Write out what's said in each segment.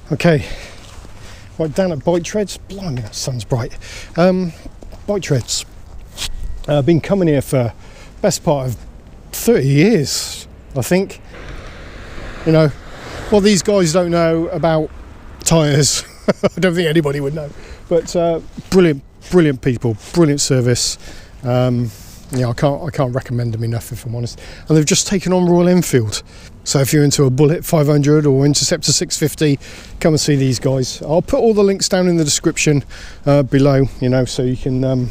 Okay, right down at Bike Treads. Blimey, that sun's bright. Bike Treads. I've been coming here for best part of 30 years, I think. You know, what these guys don't know about tyres, I don't think anybody would know. But brilliant people, brilliant service. Yeah, I can't recommend them enough, if I'm honest. And they've just taken on Royal Enfield. So if you're into a Bullet 500 or Interceptor 650, come and see these guys. I'll put all the links down in the description below, you know, so you can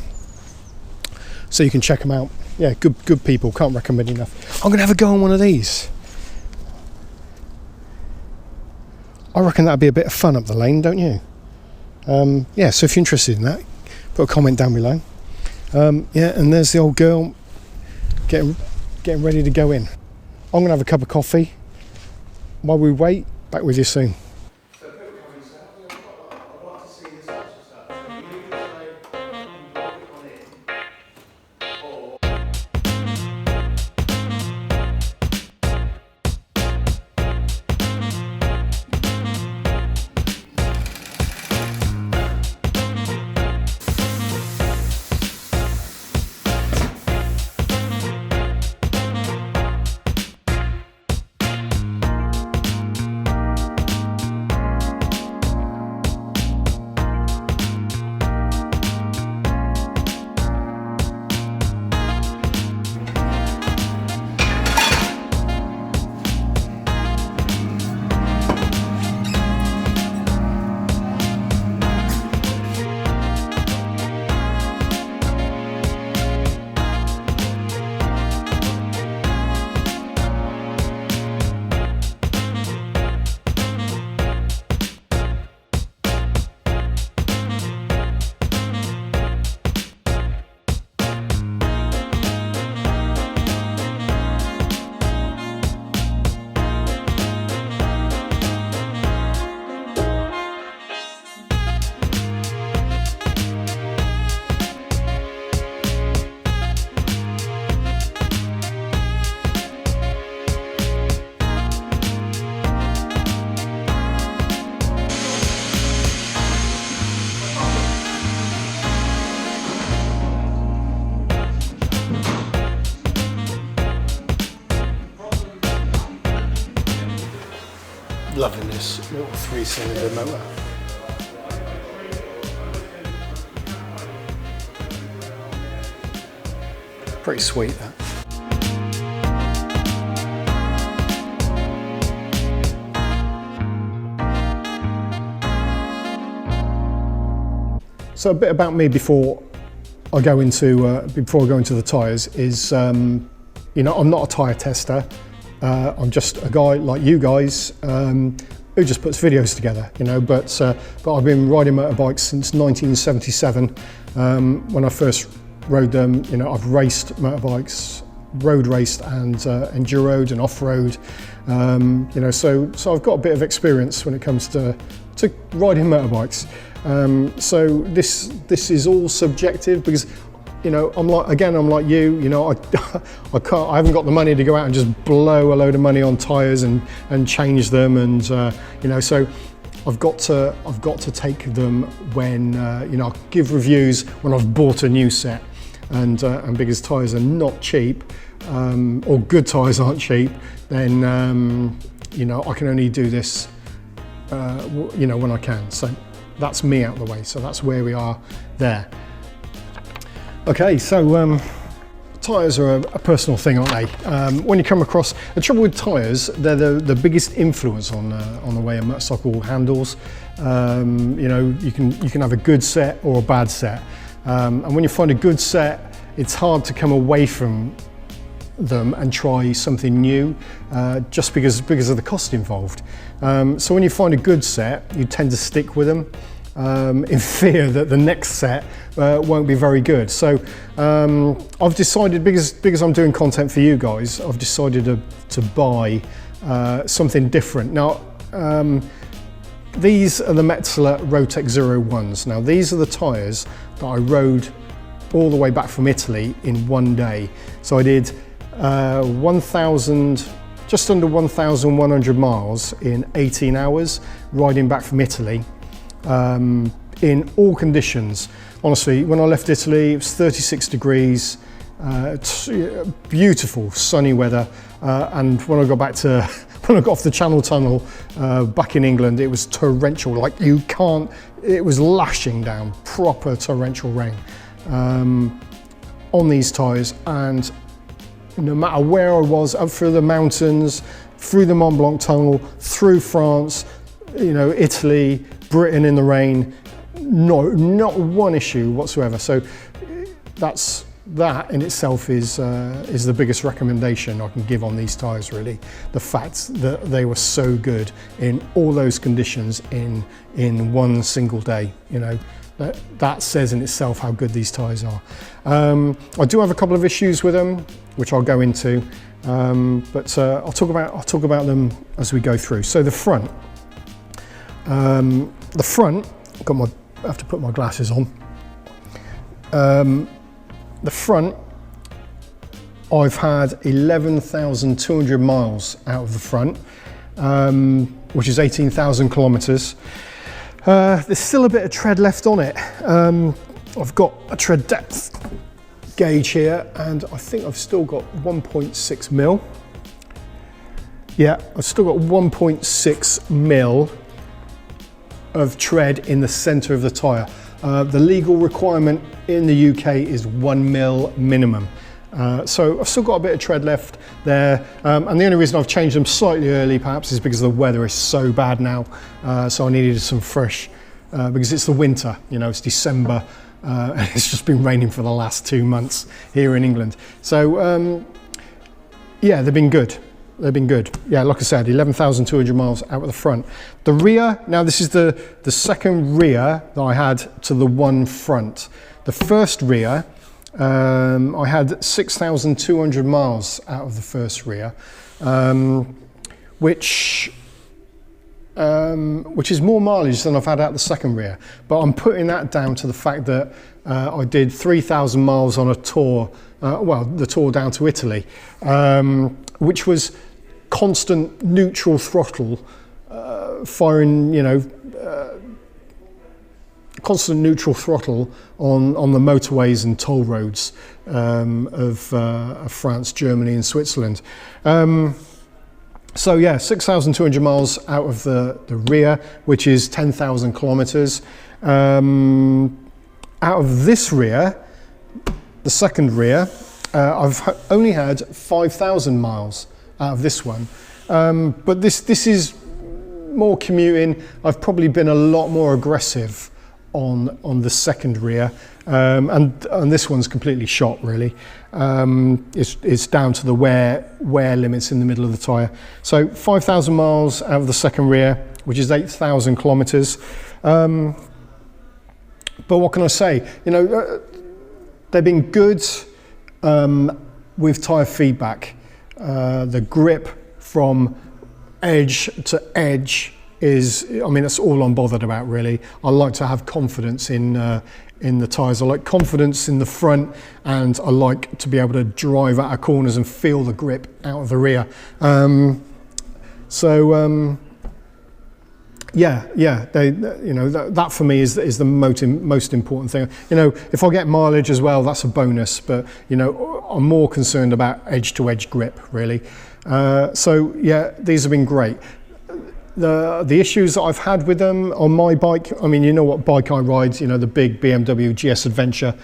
check them out. Yeah, good people. Can't recommend enough. I'm gonna have a go on one of these. I reckon that'd be a bit of fun up the lane, don't you? Yeah. So if you're interested in that, put a comment down below. Yeah, and there's the old girl getting ready to go in. I'm going to have a cup of coffee. While we wait, back with you soon. Loving this little 3-cylinder motor. Pretty sweet, that. So a bit about me before I go into the tyres is, you know, I'm not a tyre tester. I'm just a guy like you guys who just puts videos together, you know. But I've been riding motorbikes since 1977. When I first rode them, you know, I've raced motorbikes, road raced and enduroed and off-road. You know, so I've got a bit of experience when it comes to riding motorbikes. So this is all subjective because, you know, I'm like you, you know, I haven't got the money to go out and just blow a load of money on tyres and change them, and you know, so I've got to take them when you know, I give reviews when I've bought a new set, and because tyres are not cheap, or good tyres aren't cheap, then you know, I can only do this you know, when I can. So that's me out of the way. So that's where we are there. Okay, so tyres are a personal thing, aren't they? When you come across, the trouble with tyres, they're the biggest influence on the way a motorcycle handles. You know, you can have a good set or a bad set, and when you find a good set, it's hard to come away from them and try something new, just because of the cost involved. So when you find a good set, you tend to stick with them, in fear that the next set won't be very good. So I've decided, because I'm doing content for you guys, I've decided to buy something different. Now, these are the Metzeler Roadtec 01s. Now, these are the tyres that I rode all the way back from Italy in one day. So I did 1,000 just under 1,100 miles in 18 hours, riding back from Italy, in all conditions. Honestly, when I left Italy, it was 36 degrees, beautiful sunny weather, and when I got back to, when I got off the Channel Tunnel back in England, it was torrential, like you can't, it was lashing down, proper torrential rain on these tyres, and no matter where I was, up through the mountains, through the Mont Blanc Tunnel, through France, you know, Italy, Britain in the rain, not one issue whatsoever. So that in itself is the biggest recommendation I can give on these tyres, really. The fact that they were so good in all those conditions in one single day, you know, that says in itself how good these tyres are. I do have a couple of issues with them, which I'll go into, but I'll talk about them as we go through. So the front, I have to put my glasses on. The front, I've had 11,200 miles out of the front, which is 18,000 kilometers. There's still a bit of tread left on it. I've got a tread depth gauge here, and I think I've still got 1.6 mil. Yeah, I've still got 1.6 mil of tread in the center of the tire. The legal requirement in the UK is 1 mil minimum. So I've still got a bit of tread left there, and the only reason I've changed them slightly early perhaps is because the weather is so bad now, so I needed some fresh, because it's the winter, you know, it's December, and it's just been raining for the last 2 months here in England. So yeah, they've been good. They've been good. Yeah, like I said, 11,200 miles out of the front. The rear, now this is the second rear that I had to the one front. The first rear, I had 6,200 miles out of the first rear, which is more mileage than I've had out the second rear. But I'm putting that down to the fact that I did 3,000 miles on a tour, well, the tour down to Italy, which was constant neutral throttle, firing, you know, constant neutral throttle on the motorways and toll roads of France, Germany and Switzerland. So yeah, 6,200 miles out of the rear, which is 10,000 kilometers. Out of this rear, the second rear, I've only had 5,000 miles out of this one. But this is more commuting. I've probably been a lot more aggressive on the second rear, and this one's completely shot, really. It's down to the wear limits in the middle of the tyre. So 5,000 miles out of the second rear, which is 8,000 kilometers. But what can I say? You know, they've been good with tyre feedback. The grip from edge to edge is, I mean, that's all I'm bothered about, really. I like to have confidence in the tyres. I like confidence in the front, and I like to be able to drive out of corners and feel the grip out of the rear. Yeah, they, you know, that for me is the most important thing. You know, if I get mileage as well, that's a bonus, but you know, I'm more concerned about edge-to-edge grip, really. So yeah, these have been great. The issues that I've had with them on my bike, I mean, you know what bike I ride, you know, the big BMW GS Adventure,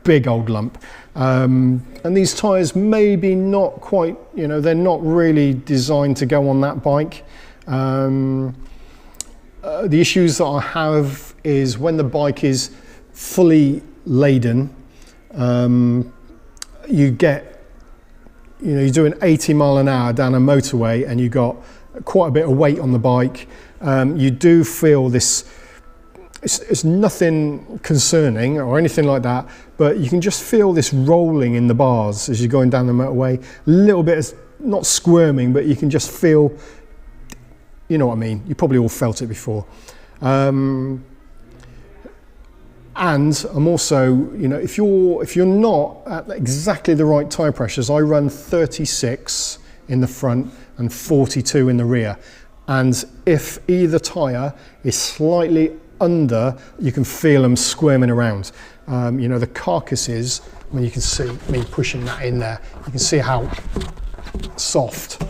big old lump. And these tyres maybe not quite, you know, they're not really designed to go on that bike. The issues that I have is when the bike is fully laden, you get, you know, you're doing 80 mile an hour down a motorway and you got quite a bit of weight on the bike. You do feel this, it's nothing concerning or anything like that, but you can just feel this rolling in the bars as you're going down the motorway. A little bit of, not squirming, but you can just feel, you know what I mean. You probably all felt it before. And I'm also, you know, if you're not at exactly the right tyre pressures, I run 36 in the front and 42 in the rear. And if either tyre is slightly under, you can feel them squirming around. You know, the carcasses, I mean, you can see me pushing that in there, you can see how soft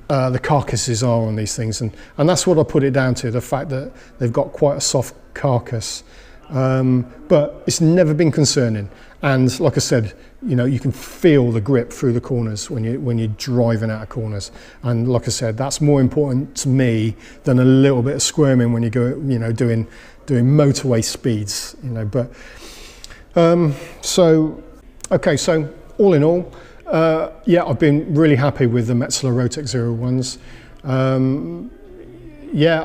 the carcasses are on these things, and that's what I put it down to, the fact that they've got quite a soft carcass. But it's never been concerning, and like I said, you know, you can feel the grip through the corners when you're driving out of corners, and like I said, that's more important to me than a little bit of squirming when you go, you know, doing motorway speeds, you know. But so okay, so all in all, yeah, I've been really happy with the Metzeler Roadtec 01s. Yeah,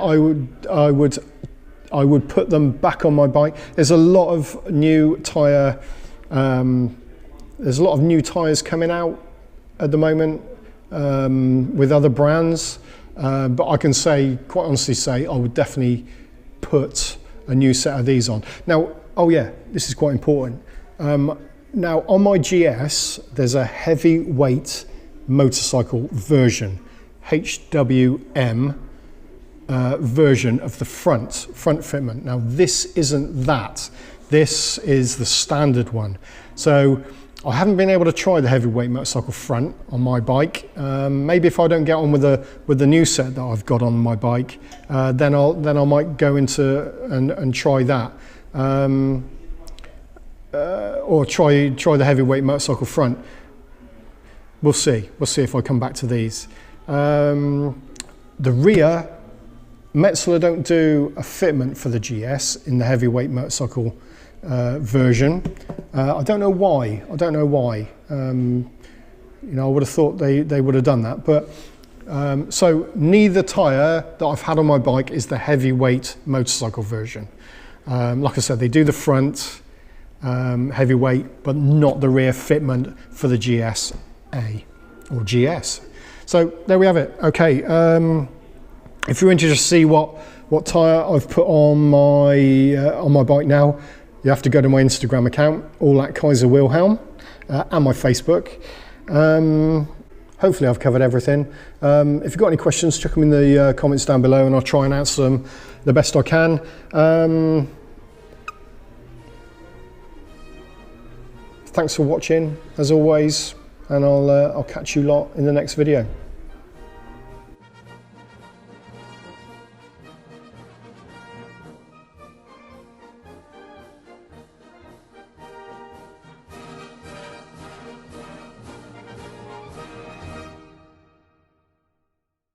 I would put them back on my bike. There's a lot of new tyre, there's a lot of new tyres coming out at the moment with other brands, but I can say, quite honestly say, I would definitely put a new set of these on. Now, oh yeah, this is quite important. Now on my GS, there's a heavyweight motorcycle version, HWM version of the front fitment. Now this isn't that, this is the standard one. So I haven't been able to try the heavyweight motorcycle front on my bike. Maybe if I don't get on with the new set that I've got on my bike, then I might go into and try that. Or try the heavyweight motorcycle front. We'll see if I come back to these. The rear, Metzeler don't do a fitment for the GS in the heavyweight motorcycle version. I don't know why. You know, I would have thought they would have done that, but so neither tyre that I've had on my bike is the heavyweight motorcycle version. Like I said, they do the front heavyweight, but not the rear fitment for the GS-A or GS. So there we have it. Okay, if you're interested to see what tyre I've put on my bike now, you have to go to my Instagram account, all at Kaiser Wilhelm, and my Facebook. Hopefully I've covered everything. If you've got any questions, chuck them in the comments down below, and I'll try and answer them the best I can. Thanks for watching, as always, and I'll catch you lot in the next video.